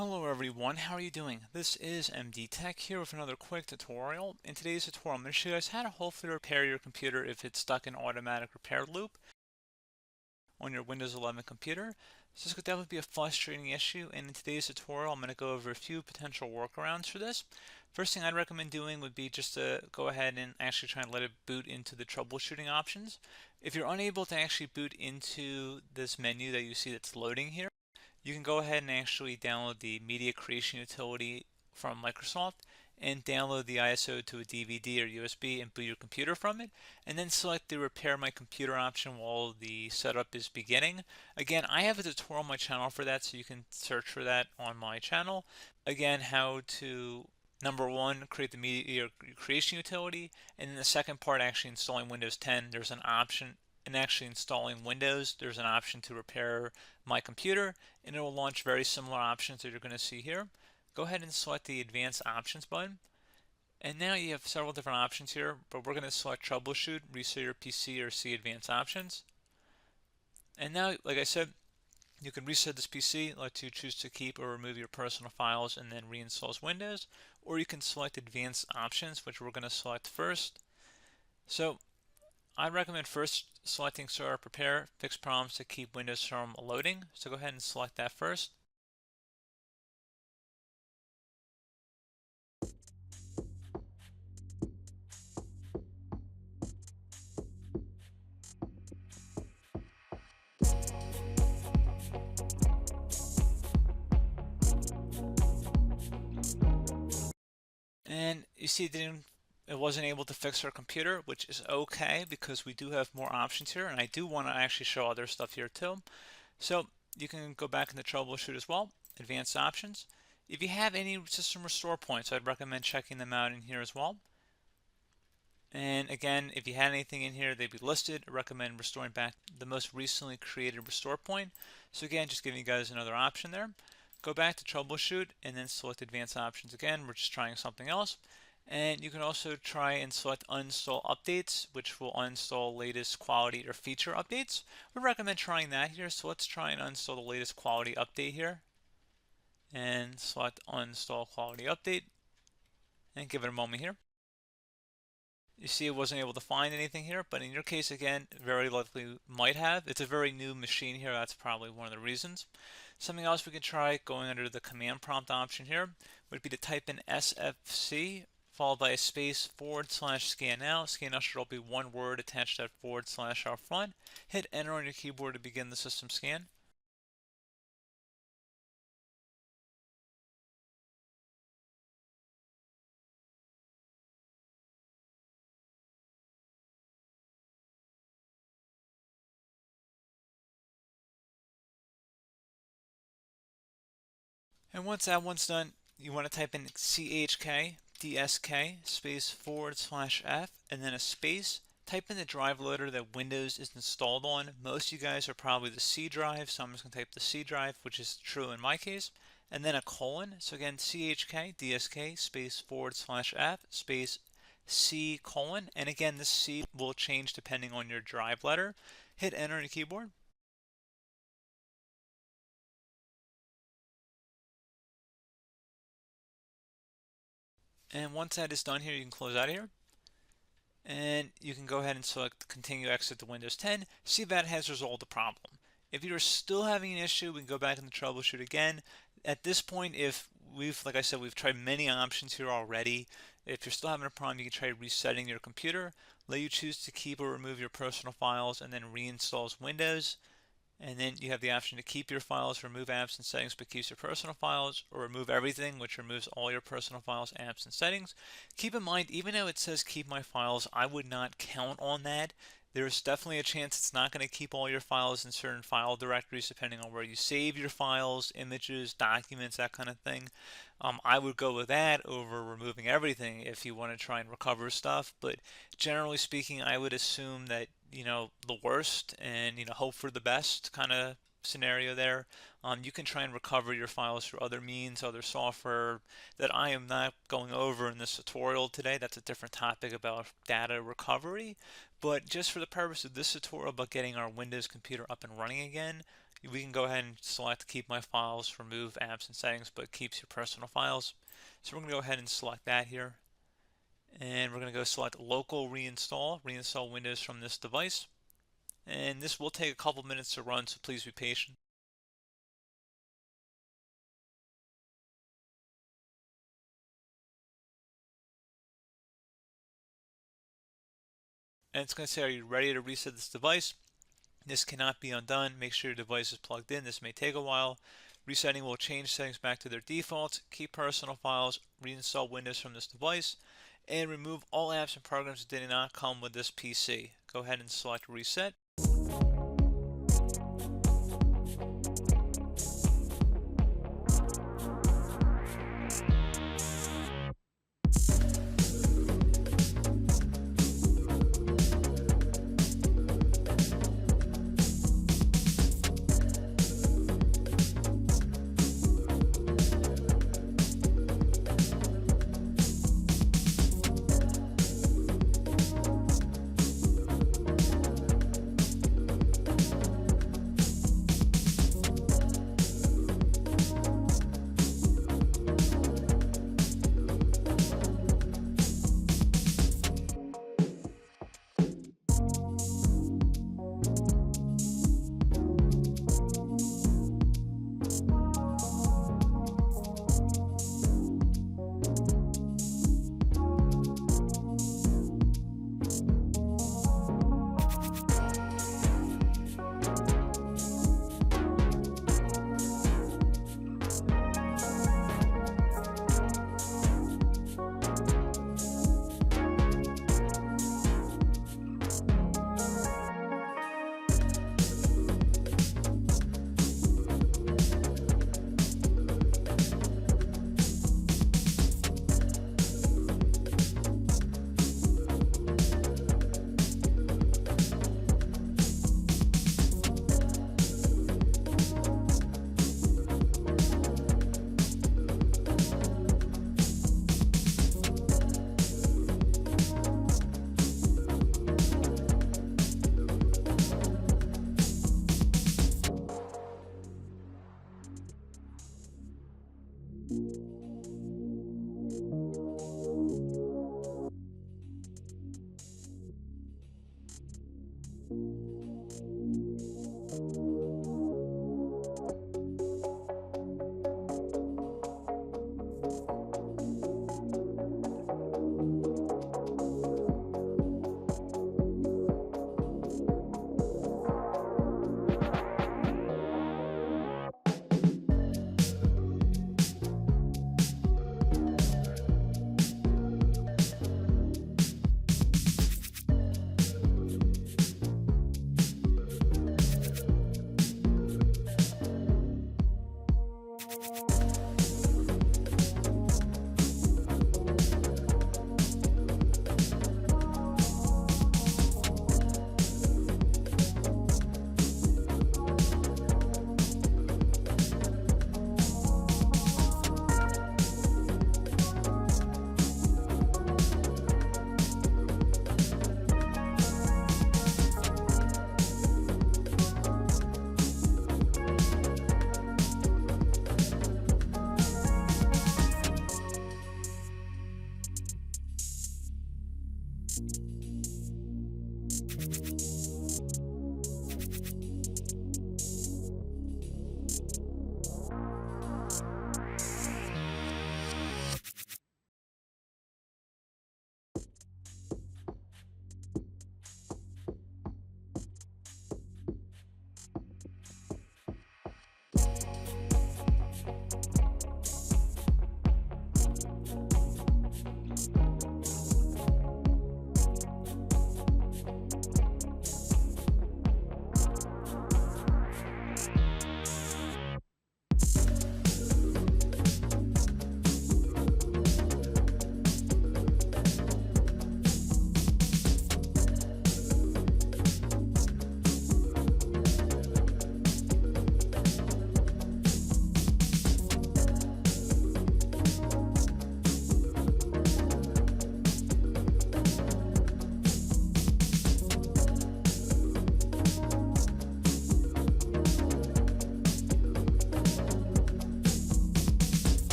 Hello everyone, how are you doing? This is MD Tech here with another quick tutorial. In today's tutorial, I'm going to show you guys how to hopefully repair your computer if it's stuck in automatic repair loop on your Windows 11 computer. So this could definitely be a frustrating issue, and in today's tutorial, I'm going to go over a few potential workarounds for this. First thing I'd recommend doing would be just to go ahead and actually try and let it boot into the troubleshooting options. If you're unable to actually boot into this menu that you see that's loading here, you can go ahead and actually download the media creation utility from Microsoft and download the ISO to a DVD or USB and boot your computer from it, and then select the repair my computer option while the setup is beginning. Again, I have a tutorial on my channel for that, so you can search for that on my channel. Again, how to number one, create the media creation utility, and then the second part, actually installing Windows 10. There's an option, and actually installing Windows, there's an option to repair my computer, and it will launch very similar options that you're going to see here. Go ahead and select the advanced options button, and now you have several different options here, but we're going to select troubleshoot, reset your PC, or see advanced options. And now, like I said, you can reset this PC, let you choose to keep or remove your personal files and then reinstalls Windows, or you can select advanced options, which we're going to select first. So I'd recommend first selecting Start Prepare Fix Problems to keep Windows from loading. So go ahead and select that first. And you see it wasn't able to fix our computer, which is okay because we do have more options here, and I do want to actually show other stuff here too. So you can go back into troubleshoot as well, advanced options. If you have any system restore points, I'd recommend checking them out in here as well. And again, if you had anything in here, they'd be listed. I recommend restoring back the most recently created restore point. So again, just giving you guys another option there. Go back to troubleshoot and then select advanced options again. We're just trying something else. And you can also try and select uninstall updates, which will uninstall latest quality or feature updates. We recommend trying that here. So let's try and uninstall the latest quality update here. And select uninstall quality update. And give it a moment here. You see it wasn't able to find anything here, but in your case, again, very likely might have. It's a very new machine here. That's probably one of the reasons. Something else we could try going under the command prompt option here would be to type in SFC followed by a space / scannow. Scannow should all be one word attached to that / out front. Hit enter on your keyboard to begin the system scan. And once that one's done, you want to type in chkdsk space / f and then a space. Type in the drive loader that Windows is installed on. Most of you guys are probably the C drive, so I'm just going to type the C drive, which is true in my case, and then a colon. So again, chkdsk space / f space C colon, and again, this C will change depending on your drive letter. Hit enter on your keyboard. And once that is done here, you can close out of here. And you can go ahead and select continue exit to Windows 10. See if that has resolved the problem. If you're still having an issue, we can go back and troubleshoot again. At this point, if like I said, we've tried many options here already. If you're still having a problem, you can try resetting your computer. Let you choose to keep or remove your personal files and then reinstalls Windows. And then you have the option to keep your files, remove apps and settings, but keeps your personal files, or remove everything, which removes all your personal files, apps, and settings. Keep in mind, even though it says keep my files, I would not count on that. There's definitely a chance it's not going to keep all your files in certain file directories depending on where you save your files, images, documents, that kind of thing. I would go with that over removing everything if you want to try and recover stuff, but generally speaking, I would assume that the worst and hope for the best kind of scenario there. You can try and recover your files through other means, other software that I am not going over in this tutorial today. That's a different topic about data recovery. But just for the purpose of this tutorial about getting our Windows computer up and running again, We can go ahead and select keep my files, remove apps and settings, but keeps your personal files. So we're going to go ahead and select that here. And we're going to go select local reinstall Windows from this device. And this will take a couple minutes to run, so please be patient. And it's going to say, are you ready to reset this device? This cannot be undone. Make sure your device is plugged in. This may take a while. Resetting will change settings back to their defaults, keep personal files, reinstall Windows from this device, and remove all apps and programs that did not come with this PC. Go ahead and select reset.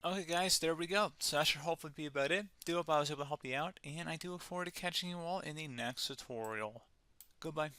Okay guys, there we go. So that should hopefully be about it. Do hope I was able to help you out, and I do look forward to catching you all in the next tutorial. Goodbye.